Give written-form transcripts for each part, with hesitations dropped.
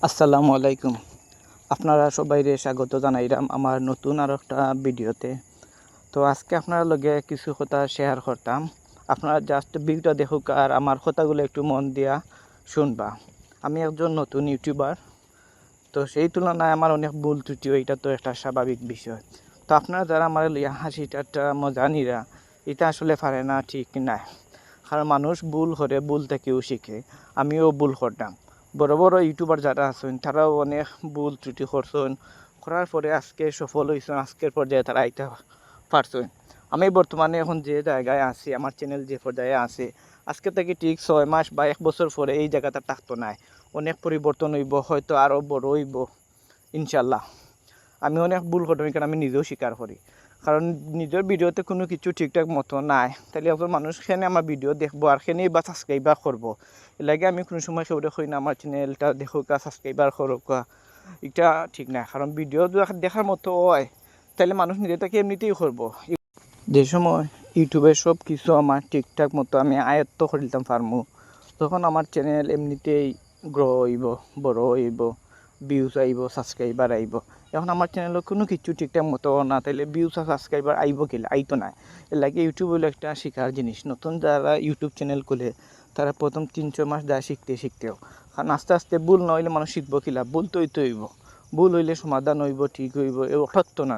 আসসালামু আলাইকুম। আপনারা সবাইরে স্বাগত জানাইলাম আমার নতুন আর একটা ভিডিওতে। তো আজকে আপনার লগে কিছু কথা শেয়ার করতাম। আপনারা জাস্ট ভিডিওটা দেখুক আর আমার কথাগুলো একটু মন দিয়া শুনবা। আমি একজন নতুন ইউটিউবার, তো সেই তুলনায় আমার অনেক ভুল ত্রুটিও, এটা তো একটা স্বাভাবিক বিষয়। তো আপনারা যারা আমার লইয়া হাসি ঠাট্টা মজা নিরা, এটা আসলে পারে না, ঠিক নাই। কারণ মানুষ ভুল করে, ভুল থেকেও শিখে। আমিও ভুল করতাম। বড় বড় ইউটিউবার যারা আছেন তারাও অনেক ভুল ত্রুটি করছেন, করার পরে আজকে সফল হয়েছেন, আজকের পর্যায়ে তারা আইতে পারছেন। আমি বর্তমানে এখন যে জায়গায় আছি, আমার চ্যানেল যে পর্যায়ে আছে, আজকে থেকে ঠিক 6 মাস বা 1 বছর পরে এই জায়গাটা থাকতো নাই। অনেক পরিবর্তন হইব, হয়তো আরও বড় হইব ইনশাল্লাহ। আমি অনেক ভুল করতাম, কারণ আমি নিজেও স্বীকার করি। কারণ নিজের ভিডিওতে কোনো কিছু ঠিকঠাক মতো নাই, তাহলে একজন মানুষ সেখানে আমার ভিডিও দেখবো আর সেখানেই বা সাবস্ক্রাইবার করবো। এর লাগে আমি কোনো সময় সেটা করি না আমার চ্যানেলটা দেখুক, সাবস্ক্রাইবার করুক, এটা ঠিক না। কারণ ভিডিও দেখার মতো হয়, তাহলে মানুষ নিজে থেকে এমনিতেই করবো। যে সময় ইউটিউবের সব কিছু আমার ঠিকঠাক মতো আমি আয়ত্ত করে দিতাম পারমু, তখন আমার চ্যানেল এমনিতেই গ্রো হইব, বড় হইব, ভিউজ আইব, সাবস্ক্রাইবার আইব। এখন আমার চ্যানেলে কোনো কিছু ঠিকঠাক মতো না, তাহলে ভিউজ আর সাবস্ক্রাইবার আইব কি? আইতো না। এর লাগে ইউটিউব হলো একটা শেখার জিনিস। নতুন যারা ইউটিউব চ্যানেল খুলে, তারা প্রথম 3-4 মাস যায় শিখতেও। কারণ আস্তে আস্তে ভুল না হইলে মানুষ শিখবো কিলা, ভুল তো হইব। ভুল হইলে সমাধান হইব, ঠিক হইব, এ সত্য না।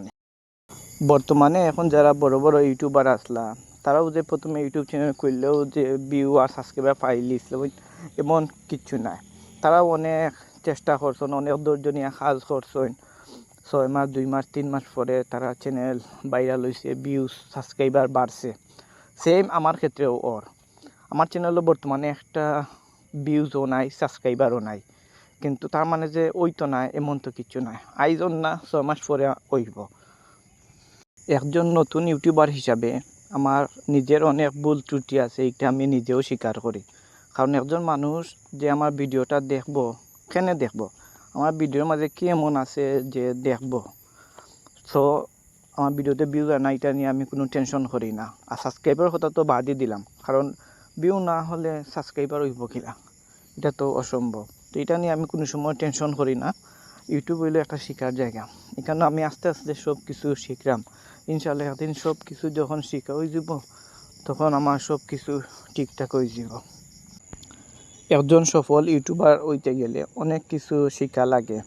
বর্তমানে এখন যারা বড় বড় ইউটিউবার আসলা, তারাও যে প্রথমে ইউটিউব চ্যানেল খুললেও যে ভিউ আর সাবস্ক্রাইবার পাইলিছিল এমন কিছু নাই। তারাও অনেক চেষ্টা করছেন, অনেক ধৈর্য নিয়ে কাজ করছেন। 6 মাস, 2 মাস, 3 মাস পরে তারা চ্যানেল ভাইরাল হয়েছে, ভিউজ সাবস্ক্রাইবার বাড়ছে। সেম আমার ক্ষেত্রেও আমার চ্যানেলও বর্তমানে একটা ভিউজও নাই, সাবস্ক্রাইবারও নাই। কিন্তু তার মানে যে ওই তো না, এমন তো কিছু নাই। আইজন না, 6 মাস পরে ওইব। একজন নতুন ইউটিউবার হিসাবে আমার নিজের অনেক ভুল ত্রুটি আছে, এটা আমি নিজেও স্বীকার করি। কারণ একজন মানুষ যে আমার ভিডিওটা দেখবো, কেনে দেখবো, আমার ভিডিওর মাঝে কি এমন আছে যে দেখবো। সো আমার ভিডিওতে ভিউ না, এটা নিয়ে আমি কোনো টেনশন করি না। আর সাবস্ক্রাইবার কথা তো বাদই দিলাম, কারণ ভিউ না হলে সাবস্ক্রাইবার হইব কিনা, এটা তো অসম্ভব। তো এটা নিয়ে আমি কোনো সময় টেনশন করি না। ইউটিউব হইলো একটা শেখার জায়গা, এখানে আমি আস্তে আস্তে সব কিছু শিখলাম। ইনশাল্লাহ একদিন সব কিছু যখন শিখা হয়ে যাব, তখন আমার সব কিছু ঠিকঠাক হয়ে যাব। একজন সফল ইউটিউবার হইতে গেলে অনেক কিছু শিখা লাগে।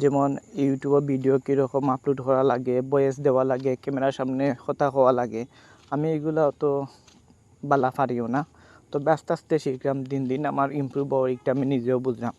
যেমন ইউটিউবে ভিডিও কীরকম আপলোড করা লাগে, ভয়েস দেওয়া লাগে, ক্যামেরার সামনে কথা কওয়া লাগে। আমি এগুলো তো বালা পারিও না, তবে আস্তে আস্তে শিখলাম। দিন দিন আমার ইমপ্রুভ হওয়ার, এটা আমি নিজেও বুঝলাম।